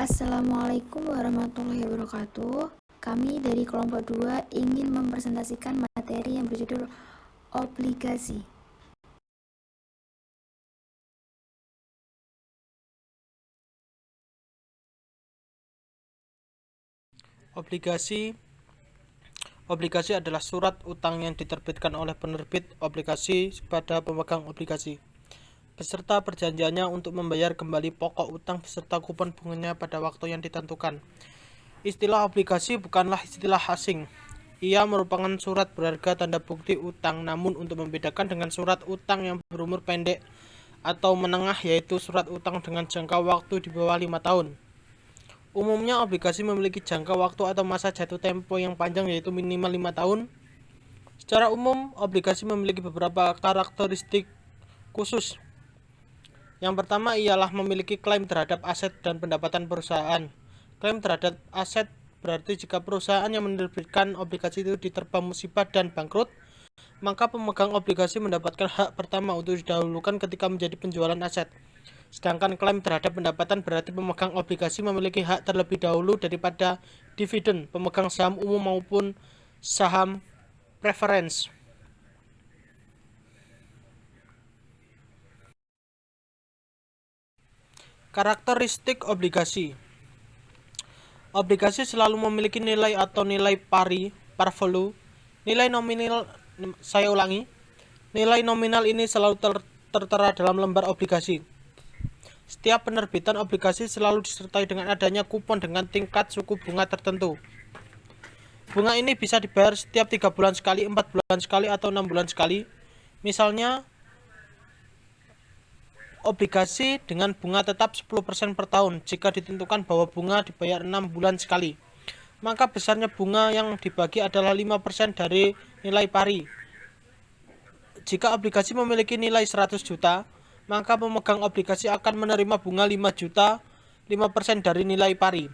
Assalamualaikum warahmatullahi wabarakatuh. Kami dari kelompok 2 ingin mempresentasikan materi yang berjudul obligasi. Obligasi adalah surat utang yang diterbitkan oleh penerbit obligasi kepada pemegang obligasi, beserta perjanjiannya untuk membayar kembali pokok utang beserta kupon bunganya pada waktu yang ditentukan. Istilah obligasi bukanlah istilah asing. Ia merupakan surat berharga tanda bukti utang, namun untuk membedakan dengan surat utang yang berumur pendek atau menengah, yaitu surat utang dengan jangka waktu di bawah 5 tahun. Umumnya obligasi memiliki jangka waktu atau masa jatuh tempo yang panjang, yaitu minimal 5 tahun. Secara umum, obligasi memiliki beberapa karakteristik khusus. Yang pertama ialah memiliki klaim terhadap aset dan pendapatan perusahaan. Klaim terhadap aset berarti jika perusahaan yang menerbitkan obligasi itu diterpa musibah dan bangkrut, maka pemegang obligasi mendapatkan hak pertama untuk didahulukan ketika menjadi penjualan aset. Sedangkan klaim terhadap pendapatan berarti pemegang obligasi memiliki hak terlebih dahulu daripada dividen pemegang saham umum maupun saham preference. Karakteristik obligasi. Obligasi selalu memiliki nilai atau nilai pari, par value. Nilai nominal ini selalu tertera dalam lembar obligasi. Setiap penerbitan obligasi selalu disertai dengan adanya kupon dengan tingkat suku bunga tertentu. Bunga ini bisa dibayar setiap 3 bulan sekali, 4 bulan sekali, atau 6 bulan sekali. Misalnya, obligasi dengan bunga tetap 10% per tahun jika ditentukan bahwa bunga dibayar 6 bulan sekali. Maka besarnya bunga yang dibagi adalah 5% dari nilai pari. Jika obligasi memiliki nilai 100 juta, maka pemegang obligasi akan menerima bunga 5 juta, 5% dari nilai pari,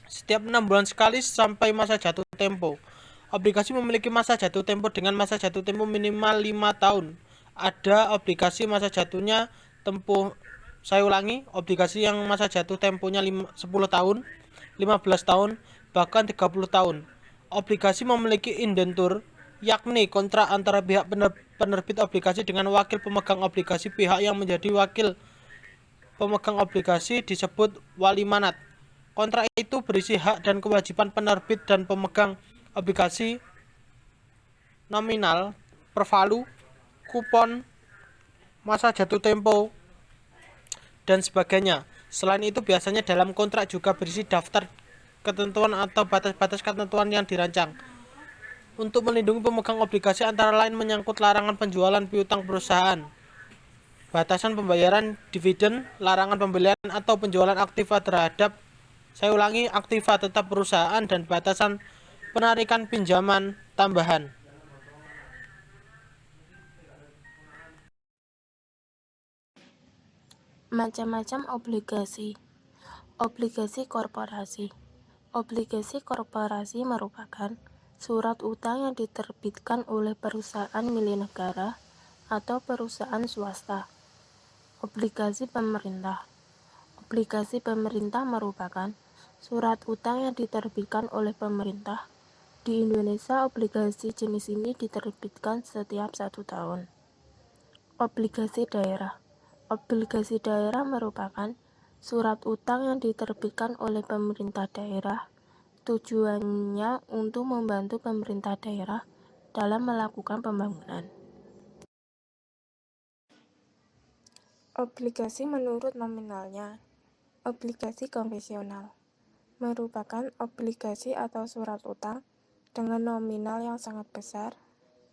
setiap 6 bulan sekali sampai masa jatuh tempo. Obligasi memiliki masa jatuh tempo dengan masa jatuh tempo minimal 5 tahun. Ada obligasi masa jatuhnya tempo, obligasi yang masa jatuh temponya 10 tahun, 15 tahun, bahkan 30 tahun. Obligasi memiliki indentur, yakni kontrak antara pihak penerbit obligasi dengan wakil pemegang obligasi. Pihak yang menjadi wakil pemegang obligasi disebut wali manat. Kontrak itu berisi hak dan kewajiban penerbit dan pemegang obligasi, nominal, per value, kupon, masa jatuh tempo, dan sebagainya. Selain itu, biasanya dalam kontrak juga berisi daftar ketentuan atau batas-batas ketentuan yang dirancang untuk melindungi pemegang obligasi, antara lain menyangkut larangan penjualan piutang perusahaan, batasan pembayaran dividen, larangan pembelian atau penjualan aktiva aktiva tetap perusahaan, dan batasan penarikan pinjaman tambahan. Macam-macam obligasi. Obligasi korporasi. Obligasi korporasi merupakan surat utang yang diterbitkan oleh perusahaan milik negara atau perusahaan swasta. Obligasi pemerintah. Obligasi pemerintah merupakan surat utang yang diterbitkan oleh pemerintah. Di Indonesia, obligasi jenis ini diterbitkan setiap 1 tahun. Obligasi daerah. Obligasi daerah merupakan surat utang yang diterbitkan oleh pemerintah daerah. Tujuannya untuk membantu pemerintah daerah dalam melakukan pembangunan. Obligasi menurut nominalnya. Obligasi konvensional merupakan obligasi atau surat utang dengan nominal yang sangat besar,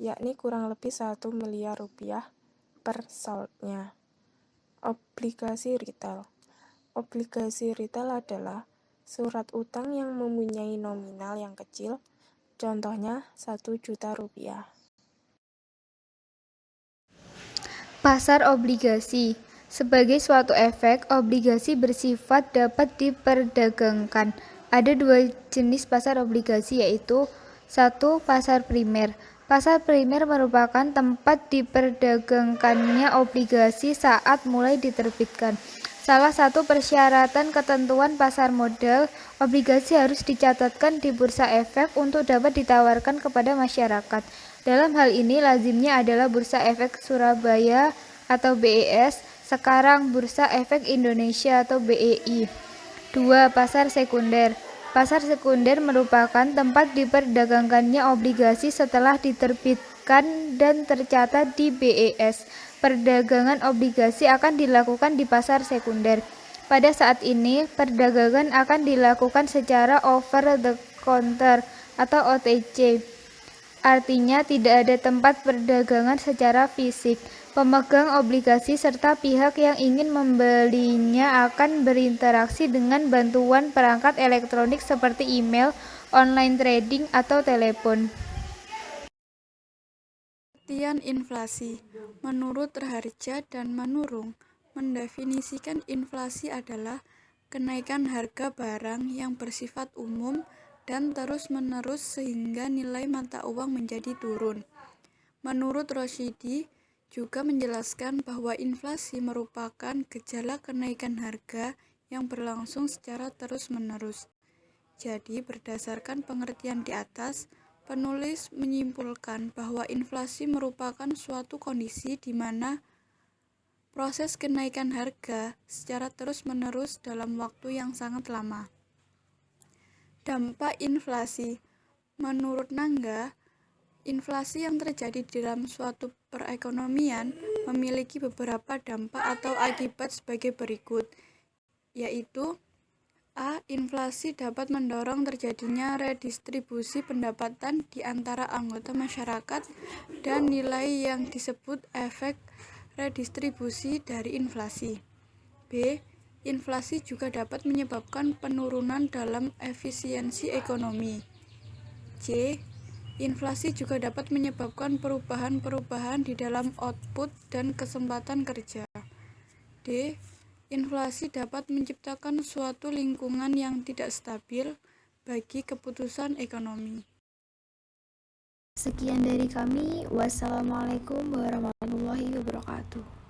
yakni kurang lebih 1 miliar rupiah per soldnya. Obligasi retail. Obligasi retail adalah surat utang yang mempunyai nominal yang kecil, contohnya 1 juta rupiah. Pasar obligasi. Sebagai suatu efek, obligasi bersifat dapat diperdagangkan. Ada 2 jenis pasar obligasi, yaitu 1. Pasar primer. Pasar primer merupakan tempat diperdagangkannya obligasi saat mulai diterbitkan. Salah satu persyaratan ketentuan pasar modal, obligasi harus dicatatkan di Bursa Efek untuk dapat ditawarkan kepada masyarakat. Dalam hal ini lazimnya adalah Bursa Efek Surabaya atau BES, sekarang Bursa Efek Indonesia atau BEI. 2. Pasar sekunder. Pasar sekunder merupakan tempat diperdagangkannya obligasi setelah diterbitkan dan tercatat di BES. Perdagangan obligasi akan dilakukan di pasar sekunder. Pada saat ini, perdagangan akan dilakukan secara over the counter atau OTC. Artinya tidak ada tempat perdagangan secara fisik. Pemegang obligasi serta pihak yang ingin membelinya akan berinteraksi dengan bantuan perangkat elektronik seperti email, online trading, atau telepon. Pengertian inflasi. Menurut Raharja dan Manurung, mendefinisikan inflasi adalah kenaikan harga barang yang bersifat umum dan terus-menerus sehingga nilai mata uang menjadi turun. Menurut Roshidi juga menjelaskan bahwa inflasi merupakan gejala kenaikan harga yang berlangsung secara terus-menerus. Jadi, berdasarkan pengertian di atas, penulis menyimpulkan bahwa inflasi merupakan suatu kondisi di mana proses kenaikan harga secara terus-menerus dalam waktu yang sangat lama. Dampak inflasi. Menurut Nangga, inflasi yang terjadi di dalam suatu perekonomian memiliki beberapa dampak atau akibat sebagai berikut, yaitu A. Inflasi dapat mendorong terjadinya redistribusi pendapatan di antara anggota masyarakat dan nilai yang disebut efek redistribusi dari inflasi. B. Inflasi juga dapat menyebabkan penurunan dalam efisiensi ekonomi. C. Inflasi juga dapat menyebabkan perubahan-perubahan di dalam output dan kesempatan kerja. D. Inflasi dapat menciptakan suatu lingkungan yang tidak stabil bagi keputusan ekonomi. Sekian dari kami. Wassalamualaikum warahmatullahi wabarakatuh.